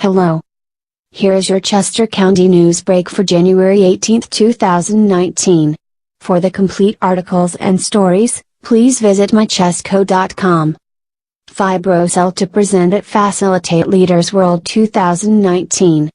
Hello. Here is your Chester County news break for January 18, 2019. For the complete articles and stories, please visit MyChesCo.com. Fibrocell to present at Phacilitate Leaders World 2019.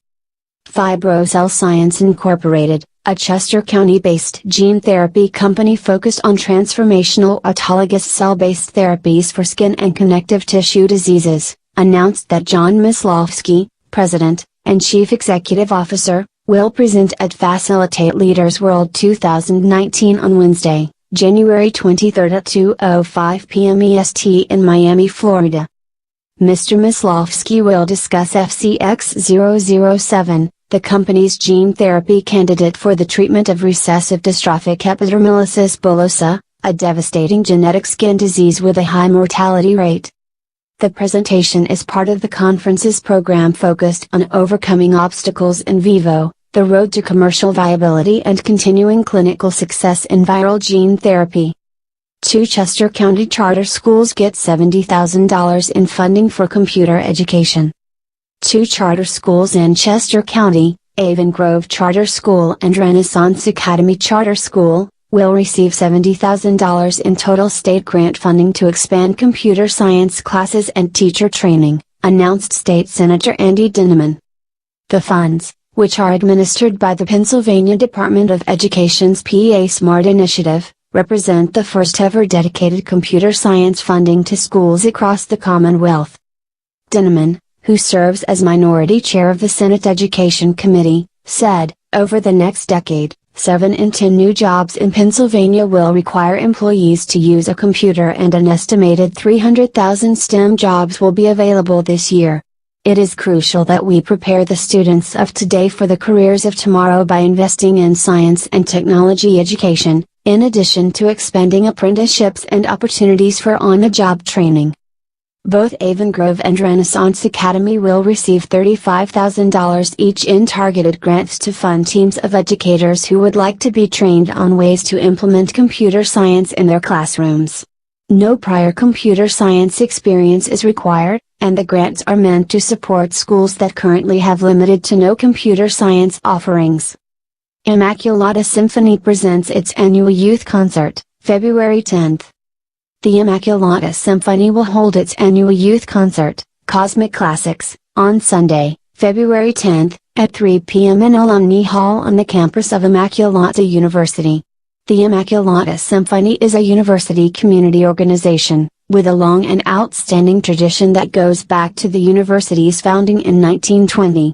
Fibrocell Science Incorporated, a Chester County-based gene therapy company focused on transformational autologous cell-based therapies for skin and connective tissue diseases, announced that John Myslowski, President and Chief Executive Officer, will present at Phacilitate Leaders World 2019 on Wednesday, January 23 at 2:05 p.m. EST in Miami, Florida. Mr. Myslowski will discuss FCX007, the company's gene therapy candidate for the treatment of recessive dystrophic epidermolysis bullosa, a devastating genetic skin disease with a high mortality rate. The presentation is part of the conference's program focused on overcoming obstacles in vivo, the road to commercial viability and continuing clinical success in viral gene therapy. 2 Chester County charter schools get $70,000 in funding for computer education. 2 charter schools in Chester County, Avon Grove Charter School and Renaissance Academy Charter School, will receive $70,000 in total state grant funding to expand computer science classes and teacher training, announced State Senator Andy Dinniman. The funds, which are administered by the Pennsylvania Department of Education's PA Smart Initiative, represent the first ever dedicated computer science funding to schools across the Commonwealth. Dinniman, who serves as minority chair of the Senate Education Committee, said, "Over the next decade, 7 in 10 new jobs in Pennsylvania will require employees to use a computer and an estimated 300,000 STEM jobs will be available this year. It is crucial that we prepare the students of today for the careers of tomorrow by investing in science and technology education, in addition to expanding apprenticeships and opportunities for on-the-job training." Both Avon Grove and Renaissance Academy will receive $35,000 each in targeted grants to fund teams of educators who would like to be trained on ways to implement computer science in their classrooms. No prior computer science experience is required, and the grants are meant to support schools that currently have limited to no computer science offerings. Immaculata Symphony presents its annual youth concert, February 10th. The Immaculata Symphony will hold its annual youth concert, Cosmic Classics, on Sunday, February 10th, at 3 p.m. in Alumni Hall on the campus of Immaculata University. The Immaculata Symphony is a university community organization, with a long and outstanding tradition that goes back to the university's founding in 1920.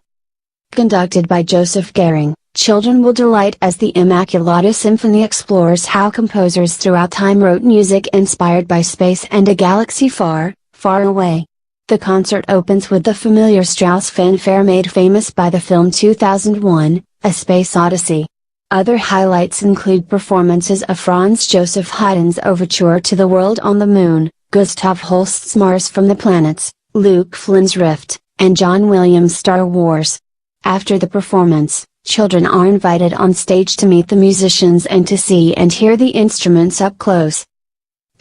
Conducted by Joseph Gehring, children will delight as the Immaculata Symphony explores how composers throughout time wrote music inspired by space and a galaxy far, far away. The concert opens with the familiar Strauss fanfare made famous by the film 2001, A Space Odyssey. Other highlights include performances of Franz Joseph Haydn's Overture to the World on the Moon, Gustav Holst's Mars from the Planets, Luke Flynn's Rift, and John Williams' Star Wars. After the performance, children are invited on stage to meet the musicians and to see and hear the instruments up close.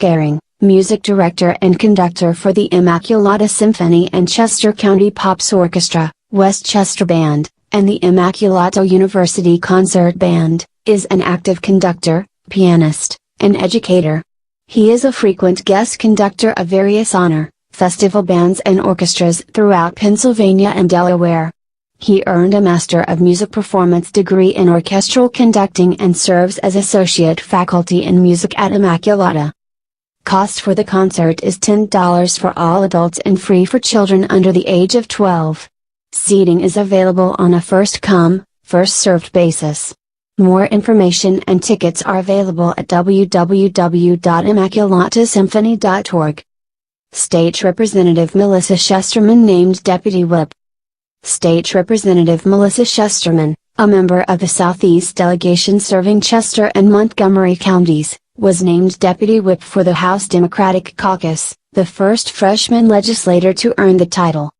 Gehring, music director and conductor for the Immaculata Symphony and Chester County Pops Orchestra, West Chester Band, and the Immaculata University Concert Band, is an active conductor, pianist, and educator. He is a frequent guest conductor of various honor, festival bands and orchestras throughout Pennsylvania and Delaware. He earned a Master of Music Performance degree in orchestral conducting and serves as Associate Faculty in Music at Immaculata. Cost for the concert is $10 for all adults and free for children under the age of 12. Seating is available on a first-come, first-served basis. More information and tickets are available at www.immaculatasymphony.org. State Representative Melissa Shusterman named Deputy Whip. State Representative Melissa Shusterman, a member of the Southeast delegation serving Chester and Montgomery counties, was named Deputy Whip for the House Democratic Caucus, the first freshman legislator to earn the title.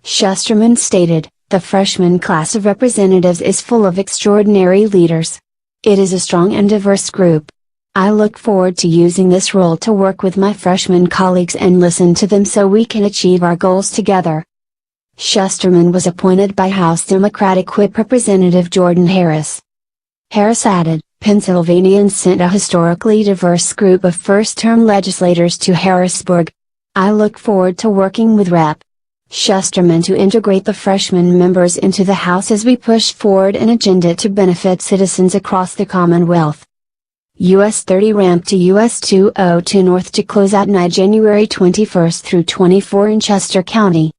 Shusterman stated, "The freshman class of representatives is full of extraordinary leaders. It is a strong and diverse group. I look forward to using this role to work with my freshman colleagues and listen to them so we can achieve our goals together." Shusterman was appointed by House Democratic Whip Representative Jordan Harris. Harris added, Pennsylvanians sent a historically diverse group of first-term legislators to Harrisburg. I look forward to working with Rep. Shusterman to integrate the freshman members into the House as we push forward an agenda to benefit citizens across the Commonwealth. US 30 ramp to US 202 north to close at night January 21 through 24 in Chester County.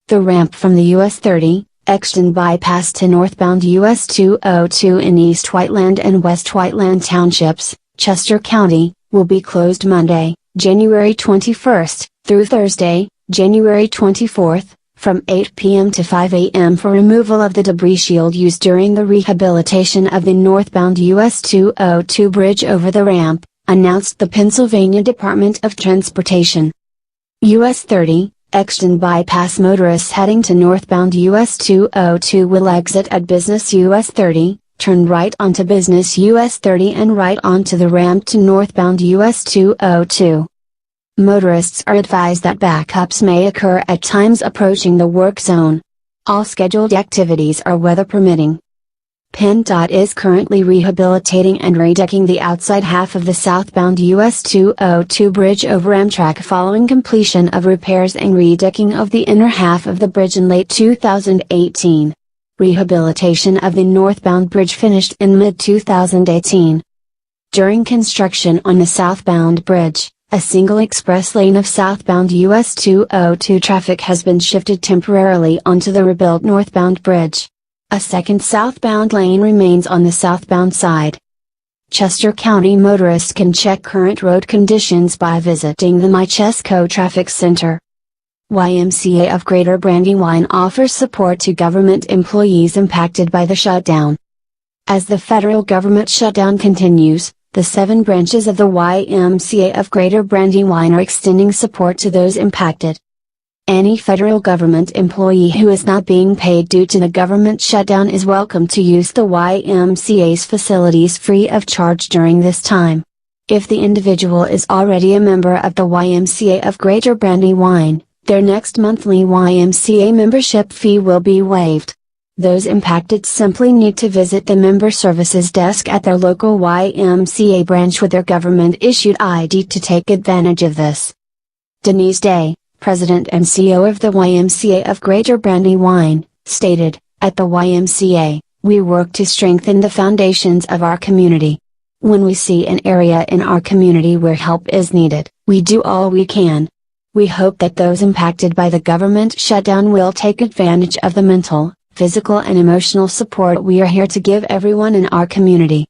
The ramp from the US 30, Exton bypass to northbound US 202 in East Whiteland and West Whiteland Townships, Chester County, will be closed Monday, January 21, through Thursday, January 24, from 8 p.m. to 5 a.m. for removal of the debris shield used during the rehabilitation of the northbound US 202 bridge over the ramp, announced the Pennsylvania Department of Transportation. US 30, Exton bypass motorists heading to northbound US 202 will exit at Business US 30, turn right onto Business US 30 and right onto the ramp to northbound US 202. Motorists are advised that backups may occur at times approaching the work zone. All scheduled activities are weather permitting. PennDOT is currently rehabilitating and redecking the outside half of the southbound US 202 bridge over Amtrak following completion of repairs and redecking of the inner half of the bridge in late 2018. Rehabilitation of the northbound bridge finished in mid-2018. During construction on the southbound bridge, a single express lane of southbound US 202 traffic has been shifted temporarily onto the rebuilt northbound bridge. A second southbound lane remains on the southbound side. Chester County motorists can check current road conditions by visiting the MyChesCo Traffic Center. YMCA of Greater Brandywine offers support to government employees impacted by the shutdown. As the federal government shutdown continues, the 7 branches of the YMCA of Greater Brandywine are extending support to those impacted. Any federal government employee who is not being paid due to the government shutdown is welcome to use the YMCA's facilities free of charge during this time. If the individual is already a member of the YMCA of Greater Brandywine, their next monthly YMCA membership fee will be waived. Those impacted simply need to visit the Member Services desk at their local YMCA branch with their government-issued ID to take advantage of this. Denise Day, President and CEO of the YMCA of Greater Brandywine, stated, "At the YMCA, we work to strengthen the foundations of our community. When we see an area in our community where help is needed, we do all we can. We hope that those impacted by the government shutdown will take advantage of the mental, physical and emotional support we are here to give everyone in our community."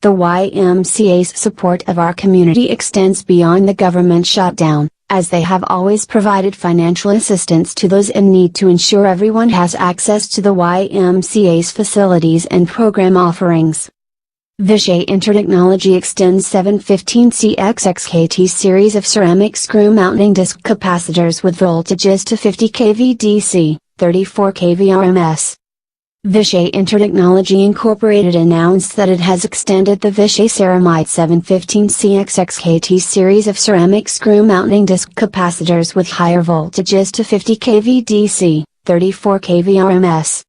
The YMCA's support of our community extends beyond the government shutdown, as they have always provided financial assistance to those in need to ensure everyone has access to the YMCA's facilities and program offerings. Vishay Intertechnology extends 715CXXKT series of ceramic screw mounting disc capacitors with voltages to 50 kVDC, 34 kVRMS. Vishay Intertechnology Incorporated announced that it has extended the Vishay Ceramide 715CXXKT series of ceramic screw mounting disc capacitors with higher voltages to 50 kVDC, 34 kVRMS.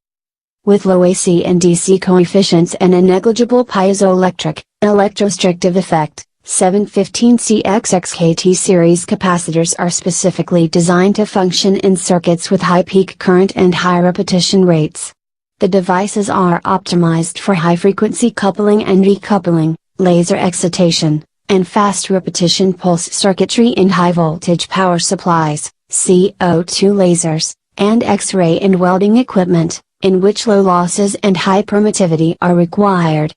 With low AC and DC coefficients and a negligible piezoelectric, electrostrictive effect, 715CXXKT series capacitors are specifically designed to function in circuits with high peak current and high repetition rates. The devices are optimized for high-frequency coupling and decoupling, laser excitation, and fast repetition pulse circuitry in high-voltage power supplies, CO2 lasers, and X-ray and welding equipment, in which low losses and high permittivity are required.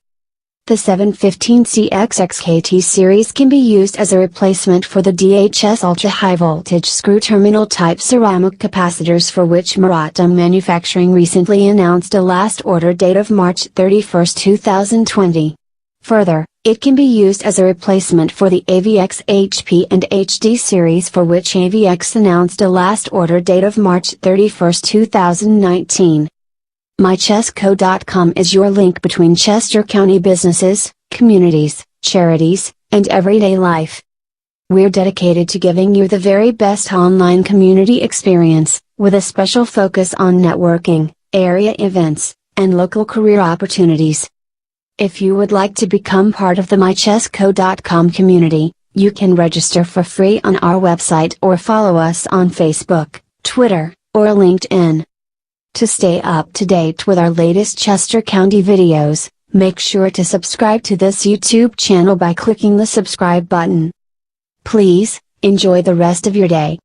The 715CXXKT series can be used as a replacement for the DHS ultra-high voltage screw terminal type ceramic capacitors, for which Marathon Manufacturing recently announced a last order date of March 31, 2020. Further, it can be used as a replacement for the AVX HP and HD series, for which AVX announced a last order date of March 31, 2019. MyChesCo.com is your link between Chester County businesses, communities, charities, and everyday life. We're dedicated to giving you the very best online community experience, with a special focus on networking, area events, and local career opportunities. If you would like to become part of the MyChesCo.com community, you can register for free on our website or follow us on Facebook, Twitter, or LinkedIn. To stay up to date with our latest Chester County videos, make sure to subscribe to this YouTube channel by clicking the subscribe button. Please, enjoy the rest of your day.